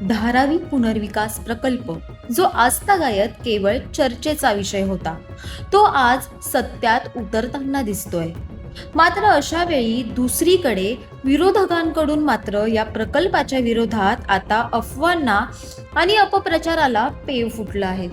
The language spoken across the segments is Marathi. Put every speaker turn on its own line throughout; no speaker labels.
धारावी पुनर्विकास प्रकल्प जो आजतागायत केवळ चर्चेचा विषय होता, तो आज सत्यात उतरताना दिसतोय. मात्र अशा वेळी दुसरीकडे विरोधकांकडून मात्र या प्रकल्पाच्या विरोधात आता अफवांना आणि अपप्रचाराला पेव फुटलं आहे.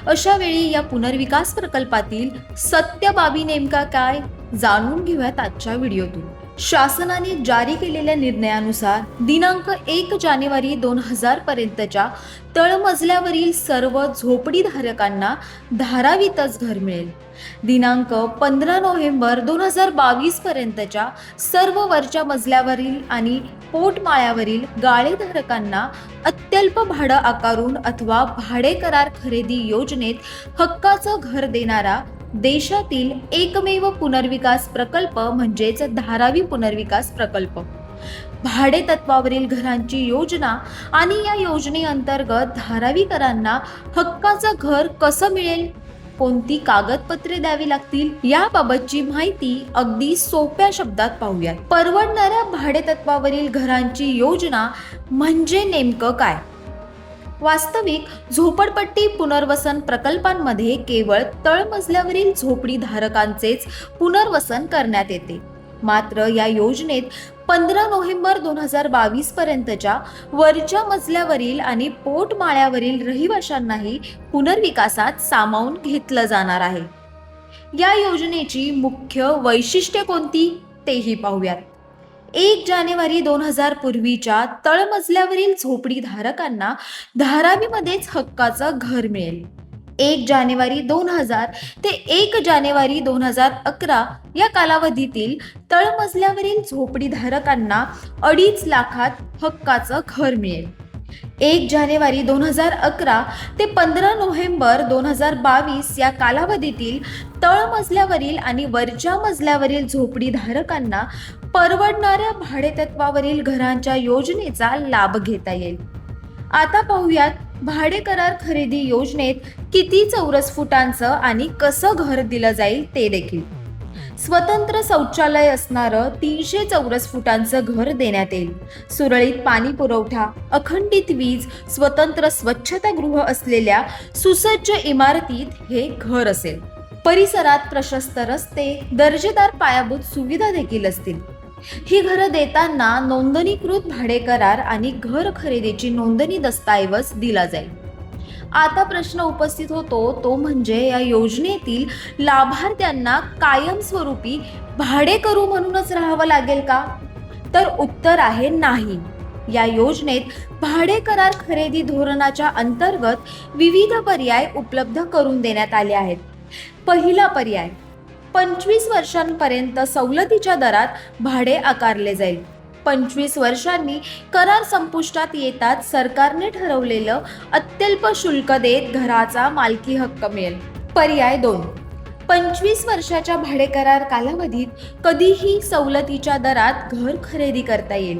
अशा वेळी या पुनर्विकास प्रकल्पातील सत्य बाबी नेमका काय जाणून घेऊयात आजच्या व्हिडिओतून. शासनाने जारी केलेल्या निर्णयानुसार दिनांक 1 जानेवारी 2000 पर्यंतच्या तळमजल्यावरील सर्व झोपडीधारकांना धारावीतच घर मिळेल. दिनांक 15 नोव्हेंबर 2022 पर्यंतच्या सर्व वरच्या मजल्यावरील आणि पोटमाळ्यावरील गाळेधारकांना अत्यल्प भाडं आकारून अथवा भाडे करार खरेदी योजनेत हक्काचं घर देणारा देशातील एकमेव पुनर्विकास प्रकल्प म्हणजेच धारावी पुनर्विकास प्रकल्प. भाडे तत्वावरील घरांची योजना आणि या योजनेअंतर्गत धारावीकरांना हक्काचं घर कसं मिळेल, कोणती कागदपत्रे द्यावी लागतील, याबाबतची माहिती अगदी सोप्या शब्दात पाहूयात. परवडणाऱ्या भाडे तत्वावरील घरांची योजना म्हणजे नेमकं काय? वास्तविक झोपडपट्टी पुनर्वसन प्रकल्पांमध्ये केवळ तळमजल्यावरील झोपडीधारकांचेच पुनर्वसन करण्यात येते. मात्र या योजनेत 15 नोव्हेंबर 2022 पर्यंतच्या वरच्या मजल्यावरील आणि पोटमाळ्यावरील रहिवाशांनाही पुनर्विकासात सामावून घेतलं जाणार आहे. या योजनेची मुख्य वैशिष्ट्ये कोणती तेही पाहूयात. 1 जानेवारी 2000 पूर्वीच्या तळमजल्यावरील झोपडीधारकांना धारावीमध्येच हक्काचं घर मिळेल. 1 जानेवारी 2000 ते 1 जानेवारी 2011 या कालावधीतील तळमजल्यावरील झोपडीधारकांना 2.5 लाखात हक्काचं घर मिळेल. 1 जानेवारी 2011 ते 15 नोव्हेंबर 2022 या कालावधीतील तळमजल्यावरील आणि वरच्या मजल्यावरील झोपडीधारकांना परवडणाऱ्या भाडेतत्वावरील घरांच्या योजनेचा लाभ घेता येईल. आता पाहूयात भाडे करार खरेदी योजनेत किती चौरस फुटांचं आणि कसं घर दिलं जाईल ते देखील. स्वतंत्र शौचालय असणारं 300 चौरस फुटांचं घर देण्यात येईल. सुरळीत पाणी पुरवठा, अखंडित वीज, स्वतंत्र स्वच्छतागृह असलेल्या सुसज्ज इमारतीत हे घर असेल. परिसरात प्रशस्त रस्ते, दर्जेदार पायाभूत सुविधा देखील असतील. ही घरं देताना नोंदणीकृत भाडे करार आणि घर खरेदीची नोंदणी दस्तऐवज दिला जाईल. आता प्रश्न उपस्थित होतो तो म्हणजे या योजनेतील लाभार्थ्यांना कायमस्वरूपी भाडेकरू म्हणूनच राहावं लागेल का? तर उत्तर आहे नाही. या योजनेत भाडे करार खरेदी धोरणाच्या अंतर्गत विविध पर्याय उपलब्ध करून देण्यात आले आहेत. पहिला पर्याय, 25 वर्षांपर्यंत सवलतीच्या दरात भाडे आकारले जाईल. 25 वर्षांनी करार संपुष्टात येतात सरकारने ठरवलेलं अत्यल्प शुल्क देत घराचा मालकी हक्क मिळेल. पर्याय 2, 25 वर्षाच्या भाडे करार कालावधीत कधीही सवलतीच्या दरात घर खरेदी करता येईल.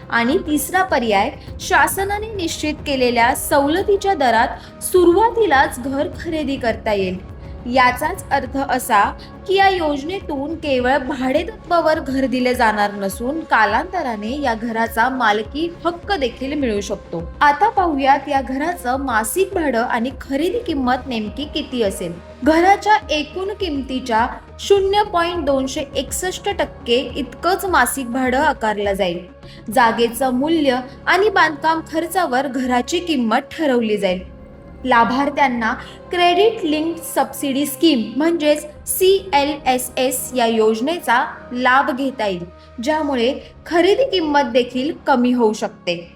आणि तिसरा पर्याय, शासनाने निश्चित केलेल्या सवलतीच्या दरात सुरुवातीलाच घर खरेदी करता येईल. याचाच अर्थ असा की या योजनेतून केवळ भाडेतत्वावर घर दिले जाणार नसून कालांतराने या घराचा मालकी हक्क देखील मिळू शकतो. आता पाहूयात या घराचं मासिक भाडं आणि खरेदी किंमत नेमकी किती असेल. घराच्या एकूण किमतीच्या 0.261% इतकंच मासिक भाडं आकारलं जाईल. जागेचं मूल्य आणि बांधकाम खर्चावर घराची किंमत ठरवली जाईल. लाभार्थ्यांना क्रेडिट लिंक्ड सबसिडी स्कीम म्हणजेच CLSS या योजनेचा लाभ घेता येईल, ज्यामुळे खरेदी किंमत देखील कमी होऊ शकते.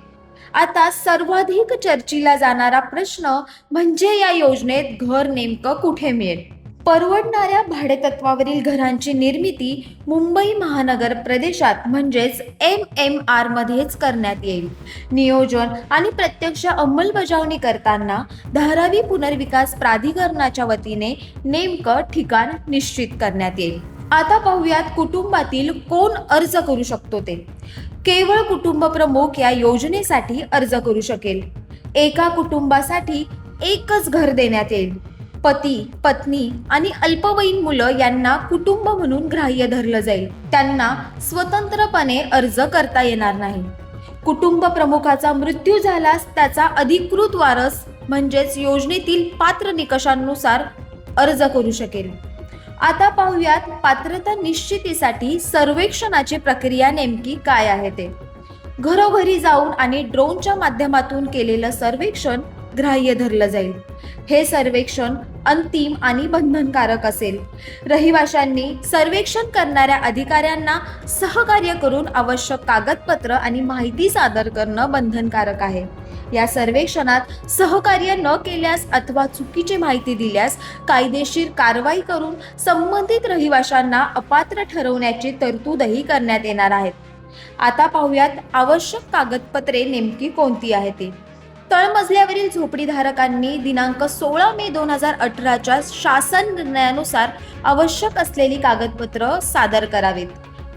आता सर्वाधिक चर्चेला जाणारा प्रश्न म्हणजे या योजनेत घर नेमकं कुठे मिळेल. परवडणाऱ्या भाडेतत्वावरील घरांची निर्मिती मुंबई महानगर प्रदेशात म्हणजेच MMR मध्येच करण्यात येईल. नियोजन आणि प्रत्यक्ष अंमलबजावणी करताना धारावी पुनर्विकास प्राधिकरणाच्या वतीने नेमकं ठिकाण निश्चित करण्यात येईल. आता पाहूयात कुटुंबातील कोण अर्ज करू शकतो ते. केवळ कुटुंब प्रमुख या योजनेसाठी अर्ज करू शकेल. एका कुटुंबासाठी एकच घर देण्यात येईल. पती, पत्नी आणि अल्पवयीन मुलं यांना कुटुंब म्हणून ग्राह्य धरलं जाईल. त्यांना स्वतंत्रपणे अर्ज करता येणार नाही. कुटुंब प्रमुखाचा मृत्यू झाल्यास त्याचा अधिकृत वारस म्हणजेच योजनेतील पात्र निकषांनुसार अर्ज करू शकेल. आता पाहूयात पात्रता निश्चितीसाठी सर्वेक्षणाची प्रक्रिया नेमकी काय आहे ते. घरोघरी जाऊन आणि ड्रोनच्या माध्यमातून केलेलं सर्वेक्षण ग्राह्य धरलं जाईल. हे सर्वेक्षण अंतिम आणि बंधनकारक असेल. रहिवाशांनी सर्वेक्षण करणाऱ्या अधिकाऱ्यांना सहकार्य करून आवश्यक कागदपत्र आणि माहिती सादर करणं बंधनकारक आहे. या सर्वेक्षणात सहकार्य न केल्यास अथवा चुकीची माहिती दिल्यास कायदेशीर कारवाई करून संबंधित रहिवाशांना अपात्र ठरवण्याची तरतूदही करण्यात येणार आहे. आता पाहूयात आवश्यक कागदपत्रे नेमकी कोणती आहेत ती. तळमजल्यावरील झोपडीधारकांनी दिनांक 16 मे 2018च्या शासन निर्णयानुसार आवश्यक असलेली कागदपत्र सादर करावीत.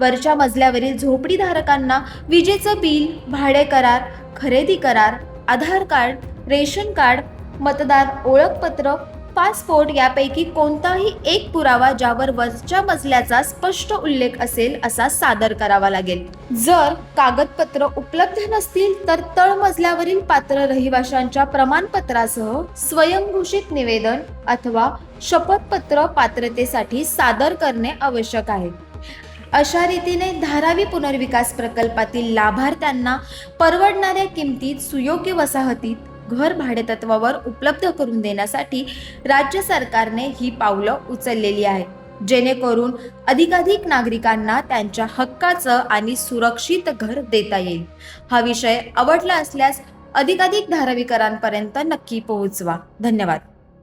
वरच्या मजल्यावरील झोपडीधारकांना विजेचं बिल, भाडे करार, खरेदी करार, आधार कार्ड, रेशन कार्ड, मतदार ओळखपत्र, पासपोर्ट यापैकी कोणताही एक पुरावा ज्यावर वरच्या मजल्याचा स्पष्ट उल्लेख असेल असा सादर करावा लागेल. जर कागदपत्र उपलब्ध नसतील तर तळमजल्यावरील पात्र रहिवाशांच्या प्रमाणपत्रासह स्वयंघोषित निवेदन अथवा शपथपत्र पात्रतेसाठी सादर करणे आवश्यक आहे. अशा रीतीने धारावी पुनर्विकास प्रकल्पातील लाभार्थ्यांना परवडणाऱ्या किमतीत सुयोग्य वसाहतीत घर भाडेतत्वावर उपलब्ध करून देण्यासाठी राज्य सरकारने ही पावलं उचललेली आहे, जेणेकरून अधिकाधिक नागरिकांना त्यांच्या हक्काचं आणि सुरक्षित घर देता येईल. हा विषय आवडला असल्यास अधिकाधिक धारावीकरांपर्यंत नक्की पोहोचवा. धन्यवाद.